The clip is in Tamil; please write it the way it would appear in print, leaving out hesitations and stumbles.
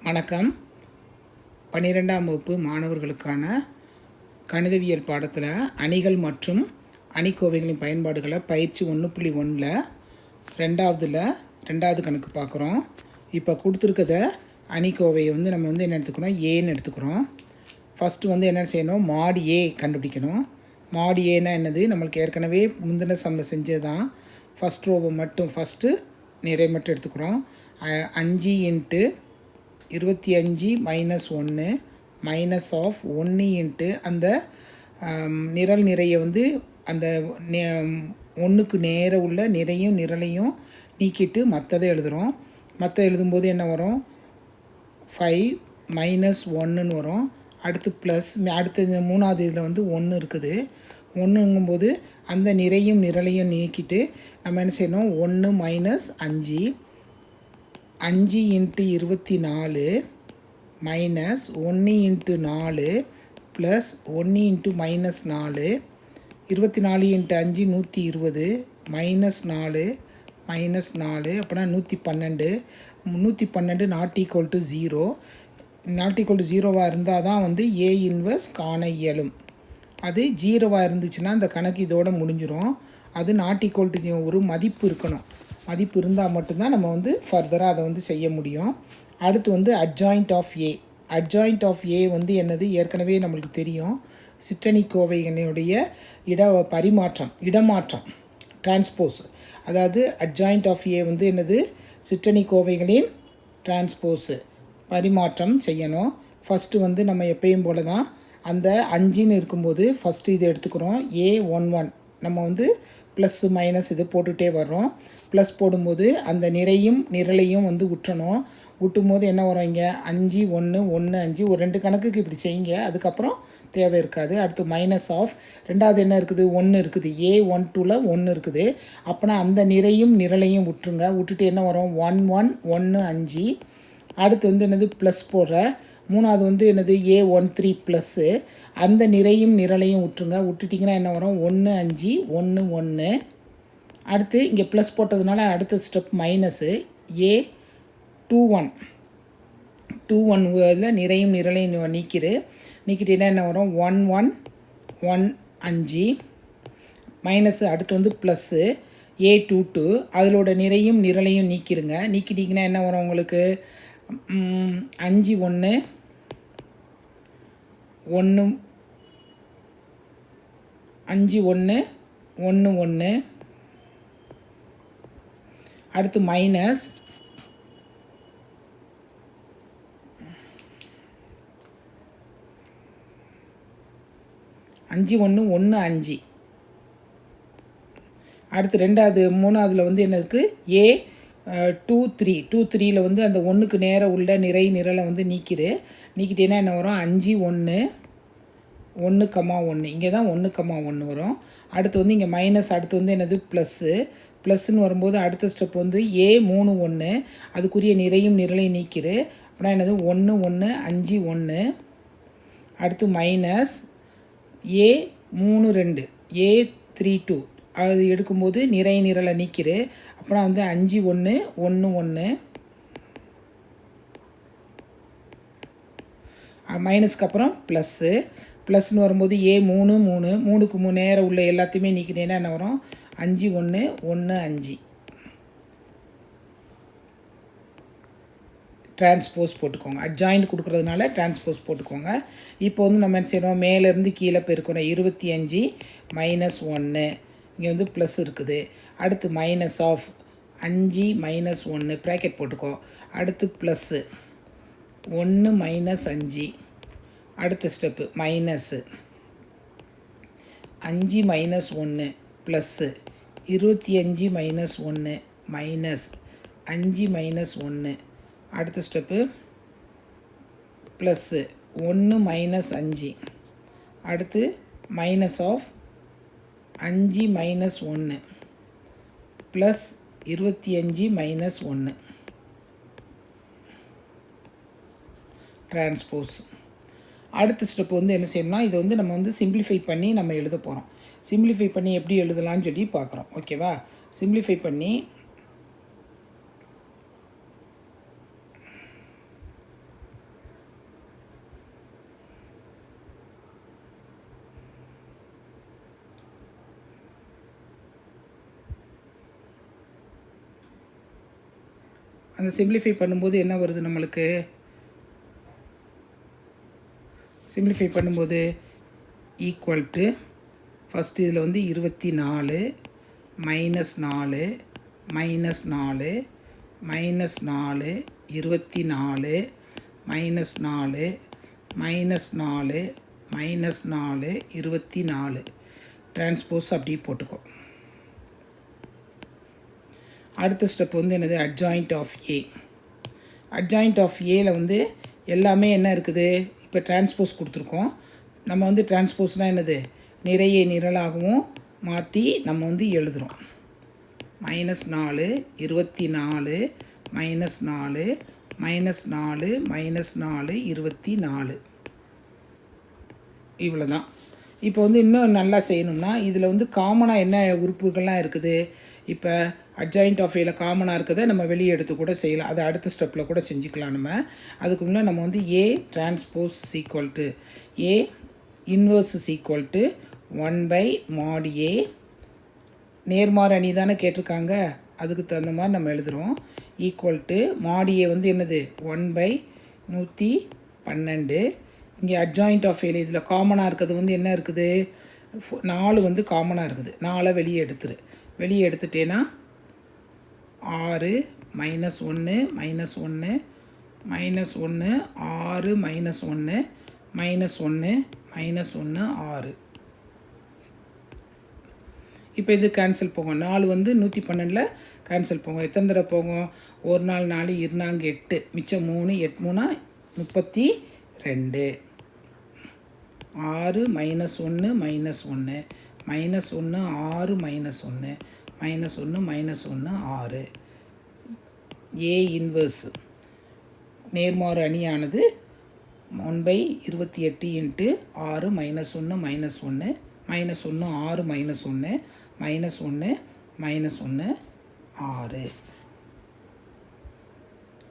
வணக்கம். 12ஆம் வகுப்பு மாணவர்களுக்கான கணிதவியல் பாடத்தில் அணிகள் மற்றும் அணிக்கோவைகளின் பயன்பாடுகளை பயிற்சி 1.1ல் ரெண்டாவது கணக்கு பார்க்குறோம். இப்போ கொடுத்துருக்கத அணிக்கோவையை நம்ம என்ன எடுத்துக்கிறோம், ஏன்னு எடுத்துக்கிறோம். ஃபஸ்ட்டு என்ன செய்யணும், மாடு ஏ கண்டுபிடிக்கணும். மாடு ஏன்னா என்னது, நம்மளுக்கு ஏற்கனவே முந்தின சம்மில் செஞ்சது தான். ஃபஸ்ட் ரோவை மட்டும் நிறை மட்டும் எடுத்துக்கிறோம். 5 into 25 minus 1 minus of 1 into அந்த நிரல் நிறையை அந்த 1க்கு நேர உள்ள நிறையும் நிரலையும் நீக்கிட்டு மற்றதை எழுதுகிறோம். மற்ற எழுதும்போது என்ன வரும், 5 மைனஸ் 1ன்னு வரும். அடுத்து ப்ளஸ், அடுத்த மூணாவது இதில் 1 இருக்குது. 1ங்கும்போது அந்த நிறையும் நிரலையும் நீக்கிட்டு நம்ம என்ன செய்யணும், 1 minus 5 into 24 minus 1 into 4 plus 1 into minus 4, 24 into 5 120 minus 4 அப்படின்னா 112. 112 not equal to 0. Not equal to 0வாக இருந்தால் தான் ஏ இன்வர்ஸ் காண இயலும். அது 0வாக இருந்துச்சுன்னா அந்த கணக்கு இதோடு முடிஞ்சிடும். அது நாட் ஈக்குவல் டு ஒரு மதிப்பு இருக்கணும். மதிப்பு இருந்தால் மட்டும்தான் நம்ம ஃபர்தராக அதை செய்ய முடியும். அடுத்து adjoint of A. Adjoint of A என்னது, ஏற்கனவே நம்மளுக்கு தெரியும். சிற்றணிக்கோவைகளுடைய இடமாற்றம் டிரான்ஸ்போஸ். அதாவது அட்ஜாயிண்ட் ஆஃப் ஏ என்னது, சிற்றணிக்கோவைகளின் டிரான்ஸ்போஸு பரிமாற்றம் செய்யணும். ஃபஸ்ட்டு நம்ம எப்பயும் போல தான் அந்த 5ன்னு இருக்கும்போது ஃபஸ்ட்டு இதை எடுத்துக்கிறோம். A11 நம்ம ப்ளஸ்ஸு மைனஸ் இது போட்டுகிட்டே வர்றோம். ப்ளஸ் போடும்போது அந்த நிறையும் நிரலையும் விட்டுறணும். விட்டும் போது என்ன வரும், இங்கே 5 1 1 5 ஒரு 2 கணக்குக்கு இப்படி செய்யுங்க, அதுக்கப்புறம் தேவை இருக்காது. அடுத்து மைனஸ் ஆஃப் ரெண்டாவது என்ன இருக்குது, 1 இருக்குது. A12ல் 1 இருக்குது. அப்போனா அந்த நிறையும் நிரலையும் விட்டுருங்க. விட்டுட்டு என்ன வரும், 1 1 1 5. அடுத்து என்னது, ப்ளஸ் போடுற. மூணாவது என்னது, A13 ப்ளஸ்ஸு. அந்த நிறையும் நிரலையும் விட்டுருங்க. விட்டுட்டிங்கன்னா என்ன வரும், 1 5 1 1. அடுத்து இங்கே ப்ளஸ் போட்டதுனால அடுத்த ஸ்டெப் மைனஸு. A21 நிறையும் நிரலையும் நீக்கிட்டீங்கன்னா என்ன வரும், 1 1 1 5 மைனஸு. அடுத்து ப்ளஸ்ஸு A22 அதோட நிறையும் நிரலையும் நீக்கிடுங்க. நீக்கிட்டிங்கன்னா என்ன வரும் உங்களுக்கு, 5 1 1 5 1 1 1. அடுத்து மைனஸ் 5 1 1 5. அடுத்து மூணாவதுல என்ன இருக்குது, A23ல் அந்த 1க்கு நேர உள்ள நிரலை நீக்கிட்டேன்னா என்ன வரும், 5 1 1 1. இங்கே தான் 1 1 வரும். அடுத்து இங்கே மைனஸ். அடுத்து என்னது, ப்ளஸ்ஸுன்னு வரும்போது அடுத்த ஸ்டெப் A31 அதுக்குரிய நிறையும் நிரலையும் அப்படின்னா என்னது, 1 1 5 1. அடுத்து மைனஸ் A32 A32 அது எடுக்கும்போது நிரலை அப்புறம் 5 1 1 1. மைனஸ்க்கு அப்புறம் ப்ளஸ்ன்னு வரும்போது A3 3க்கு நேரம் உள்ள எல்லாத்தையுமே நீக்கிட்டேன்னா என்ன வரும், 5 1 1 5. டிரான்ஸ்போஸ் போட்டுக்கோங்க. அட்ஜாயிண்ட் கொடுக்குறதுனால டிரான்ஸ்போஸ் போட்டுக்கோங்க. இப்போ நம்ம என்ன செய்யணும், மேலேருந்து கீழே பெருக்கிறோம். 25 மைனஸ் 1 இங்கே ப்ளஸ் இருக்குது. அடுத்து மைனஸ் ஆஃப் 5 மைனஸ் 1 ப்ராக்கெட் போட்டுக்கோ. அடுத்து ப்ளஸ்ஸு 1 மைனஸ் 5. அடுத்த step minus 5 minus 1 plus 25 minus 1 minus 5 minus 1. அடுத்த ஸ்டெப்பு ப்ளஸ்ஸு 1 மைனஸ் 5. அடுத்து minus of 5 minus 1 plus 25 minus 1 transpose. அடுத்த ஸ்டெப் என்ன செய்யணும்னா, இதை நம்ம சிம்பிளிஃபை பண்ணி நம்ம எழுத போகிறோம். சிம்பிளிஃபை பண்ணி எப்படி எழுதலாம்னு சொல்லி பார்க்குறோம். ஓகேவா, சிம்பிளிஃபை பண்ணி அந்த சிம்பிளிஃபை பண்ணும்போது என்ன வருது நம்மளுக்கு? சிம்பிளிஃபை பண்ணும்போது ஈக்குவல் டு ஃபஸ்ட்டு இதில் வந்து 24 -4 -4 -4 24 -4 -4 -4 24 டிரான்ஸ்போஸ் அப்படியே போட்டுக்கோ. அடுத்த ஸ்டெப் வந்து என்னது? Adjoint of A. Adjoint of ஏல வந்து எல்லாமே என்ன இருக்குது? இப்போ டிரான்ஸ்போஸ் கொடுத்துருக்கோம். நம்ம வந்து டிரான்ஸ்போஸ்னால் என்னது? நிறைய நிரலாகவும் மாற்றி நம்ம வந்து எழுதுகிறோம். -4 24 -4 -4 -4 24 இவ்வளோ தான். இப்போ வந்து இன்னும் நல்லா செய்யணும்னா இதில் வந்து காமனாக என்ன உறுப்புகள்லாம் இருக்குது? இப்போ அட்ஜாயிண்ட் ஆஃப் ஏல காமனாக இருக்கிறத நம்ம வெளியே எடுத்து கூட செய்யலாம். அதை அடுத்த ஸ்டெப்பில் கூட செஞ்சுக்கலாம் நம்ம. அதுக்கு முன்னே நம்ம வந்து ஏ transpose equal to A inverse equal to 1/mod A. நேர்மாறு அணி தானே கேட்டிருக்காங்க, அதுக்கு தகுந்த மாதிரி நம்ம எழுதுகிறோம். ஈக்குவல் டு mod A வந்து என்னது? 1/112. இங்கே அட்ஜாயிண்ட் ஆஃப் ஏல இதில் காமனாக இருக்கிறது வந்து என்ன இருக்குது? 4 வந்து காமனாக இருக்குது. 4 வெளியே எடுத்துரு. வெளியே எடுத்துட்டேன்னா 6 -1 -1 -1 6 -1 -1 -1 6. இப்போ இது கேன்சல் போகும். 4 வந்து 112 கேன்சல் போகும். எத்தனை தடவை போகும்? 1 4 4 2 8 மிச்சம் 3 8 3 32 6 -1 -1 -1 6 -1 -1 6. ஏ இன்வர்ஸ் நேர்மாறு அணியானது 1/28 × 6 -1 -1 -1 6 -1 -1 -1 6.